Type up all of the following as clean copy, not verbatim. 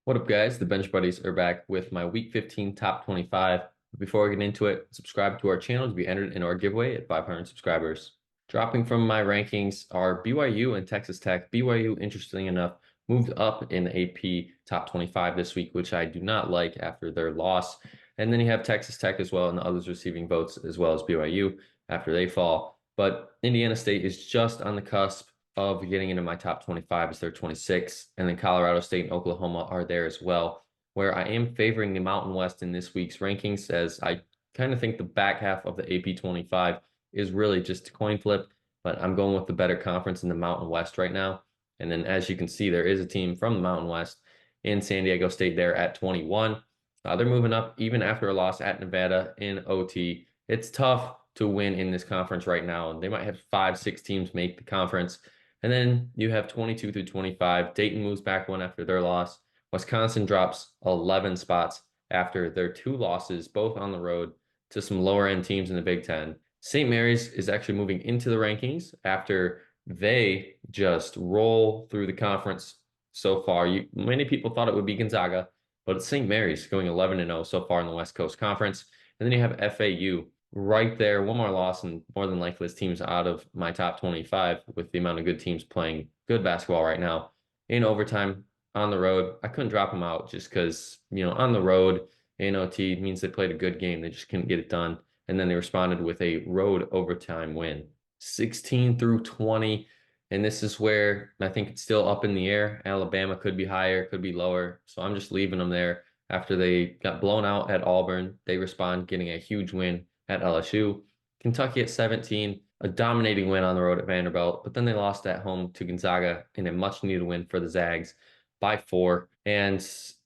What up, guys? The Bench Buddies are back with my Week 15 Top 25. Before I get into it, subscribe to our channel to be entered in our giveaway at 500 subscribers. Dropping from my rankings are BYU and Texas Tech. BYU, interestingly enough, moved up in the AP Top 25 this week, which I do not like after their loss. And then you have Texas Tech as well, and the others receiving votes as well as BYU after they fall. But Indiana State is just on the cusp of getting into my top 25 as they're 26. And then Colorado State and Oklahoma are there as well, where I am favoring the Mountain West in this week's rankings, as I kind of think the back half of the AP 25 is really just a coin flip, but I'm going with the better conference in the Mountain West right now. And then as you can see, there is a team from the Mountain West in San Diego State there at 21. They're moving up even after a loss at Nevada in OT. It's tough to win in this conference right now. And they might have 5, 6 teams make the conference. And then you have 22 through 25. Dayton moves back one after their loss. Wisconsin drops 11 spots after their 2 losses, both on the road to some lower end teams in the Big Ten. St. Mary's is actually moving into the rankings after they just roll through the conference so far. Many people thought it would be Gonzaga, but it's St. Mary's going 11-0 so far in the West Coast Conference. And then you have FAU right there, one more loss, and more than likely this team's out of my top 25 with the amount of good teams playing good basketball right now. In overtime, on the road, I couldn't drop them out just because, on the road, in OT means they played a good game. They just couldn't get it done. And then they responded with a road overtime win, 16 through 20. And this is where I think it's still up in the air. Alabama could be higher, could be lower. So I'm just leaving them there. After they got blown out at Auburn, they respond getting a huge win at LSU. Kentucky at 17, a dominating win on the road at Vanderbilt, but then they lost at home to Gonzaga in a much needed win for the Zags by 4. And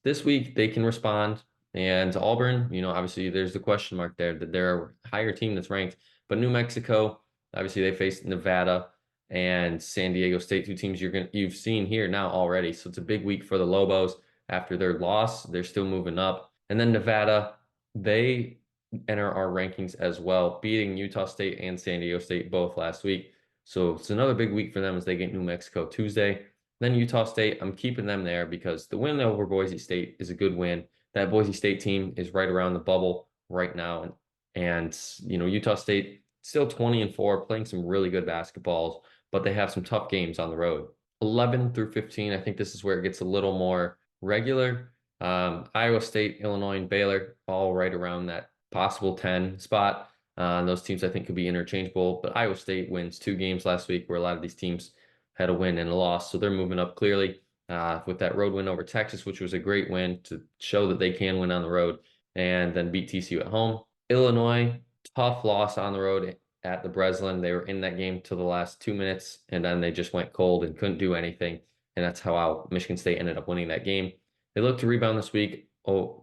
this week they can respond. And Auburn, obviously there's the question mark there that they're a higher team that's ranked. But New Mexico, obviously they faced Nevada and San Diego State, 2 teams you've seen here now already. So it's a big week for the Lobos. After their loss, they're still moving up. And then Nevada, they enter our rankings as well, beating Utah State and San Diego State both last week. So it's another big week for them as they get New Mexico Tuesday. Then Utah State, I'm keeping them there because the win over Boise State is a good win. That Boise State team is right around the bubble right now. And Utah State still 20-4, playing some really good basketballs, but they have some tough games on the road. 11 through 15, I think this is where it gets a little more regular. Iowa State, Illinois, and Baylor, all right around that possible 10 spot. Those teams I think could be interchangeable, but Iowa State wins 2 games last week where a lot of these teams had a win and a loss. So they're moving up clearly with that road win over Texas, which was a great win to show that they can win on the road, and then beat TCU at home. Illinois, tough loss on the road at the Breslin. They were in that game till the last 2 minutes, and then they just went cold and couldn't do anything. And that's how Michigan State ended up winning that game. They look to rebound this week.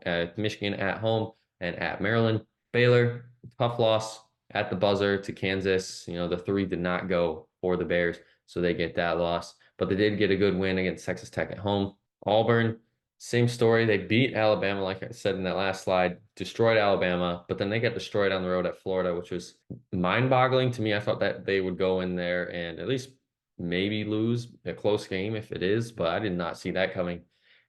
At Michigan at home and at Maryland. Baylor, tough loss at the buzzer to Kansas. The 3 did not go for the Bears, so they get that loss. But they did get a good win against Texas Tech at home. Auburn, same story. They beat Alabama, like I said in that last slide, destroyed Alabama, but then they got destroyed on the road at Florida, which was mind-boggling to me. I thought that they would go in there and at least maybe lose a close game if it is, but I did not see that coming.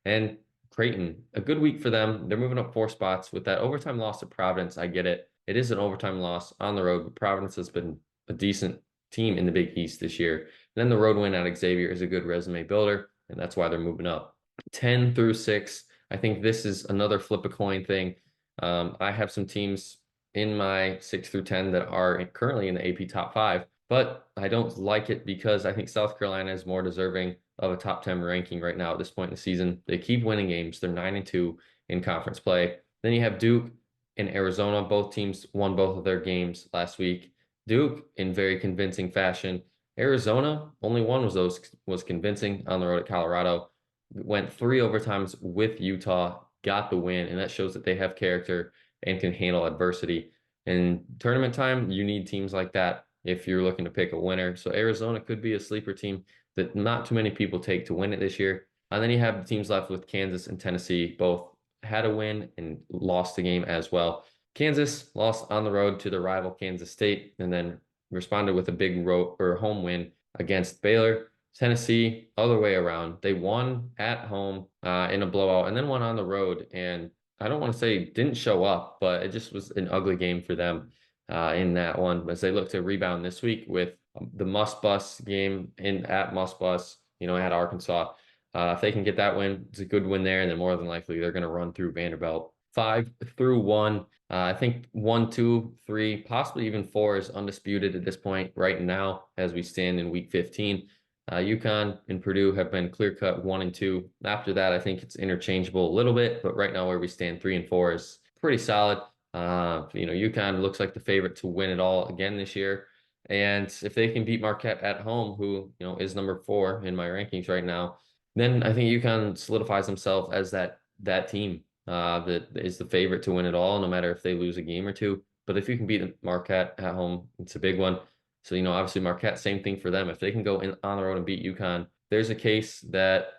And Creighton, a good week for them. They're moving up 4 spots with that overtime loss to Providence. I get it. It is an overtime loss on the road, but Providence has been a decent team in the Big East this year. And then the road win at Xavier is a good resume builder, and that's why they're moving up. 10 through 6. I think this is another flip a coin thing. I have some teams in my 6 through 10 that are currently in the AP top 5, but I don't like it because I think South Carolina is more deserving of a top 10 ranking right now at this point in the season. They keep winning games. They're 9-2 in conference play. Then you have Duke and Arizona. Both teams won both of their games last week. Duke in very convincing fashion. Arizona, only one was convincing on the road at Colorado. Went 3 overtimes with Utah, got the win, and that shows that they have character and can handle adversity. In tournament time, you need teams like that if you're looking to pick a winner. So Arizona could be a sleeper team that not too many people take to win it this year. And then you have the teams left with Kansas and Tennessee. Both had a win and lost the game as well. Kansas lost on the road to the rival Kansas State and then responded with a big home win against Baylor. Tennessee, other way around. They won at home in a blowout and then won on the road. And I don't want to say didn't show up, but it just was an ugly game for them in that one as they look to rebound this week with the must bus game in at must bus, at Arkansas. If they can get that win, it's a good win there. And then more than likely, they're going to run through Vanderbilt 5-1. I think 1, 2, 3, possibly even 4 is undisputed at this point right now as we stand in week 15. UConn and Purdue have been clear cut 1 and 2. After that, I think it's interchangeable a little bit, but right now where we stand 3 and 4 is pretty solid. UConn looks like the favorite to win it all again this year. And if they can beat Marquette at home, who, is number 4 in my rankings right now, then I think UConn solidifies themselves as that team that is the favorite to win it all, no matter if they lose a game or two. But if you can beat Marquette at home, it's a big one. So, obviously Marquette, same thing for them. If they can go on the road and beat UConn, there's a case that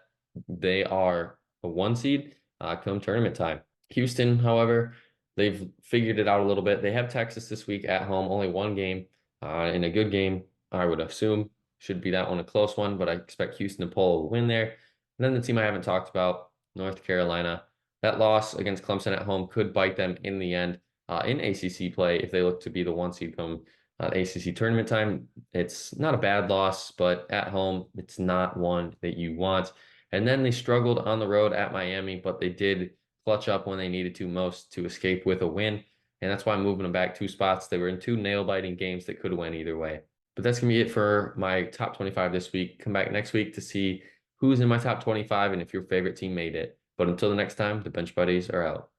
they are a 1 seed come tournament time. Houston, however, they've figured it out a little bit. They have Texas this week at home, only 1 game, in a good game, I would assume. Should be that one a close one, but I expect Houston to pull a win there. And then the team I haven't talked about, North Carolina. That loss against Clemson at home could bite them in the end in ACC play if they look to be the 1 seed come ACC tournament time. It's not a bad loss, but at home, it's not one that you want. And then they struggled on the road at Miami, but they did clutch up when they needed to most to escape with a win. And that's why I'm moving them back 2 spots. They were in 2 nail-biting games that could have went either way. But that's going to be it for my top 25 this week. Come back next week to see who's in my top 25 and if your favorite team made it. But until the next time, the Bench Buddies are out.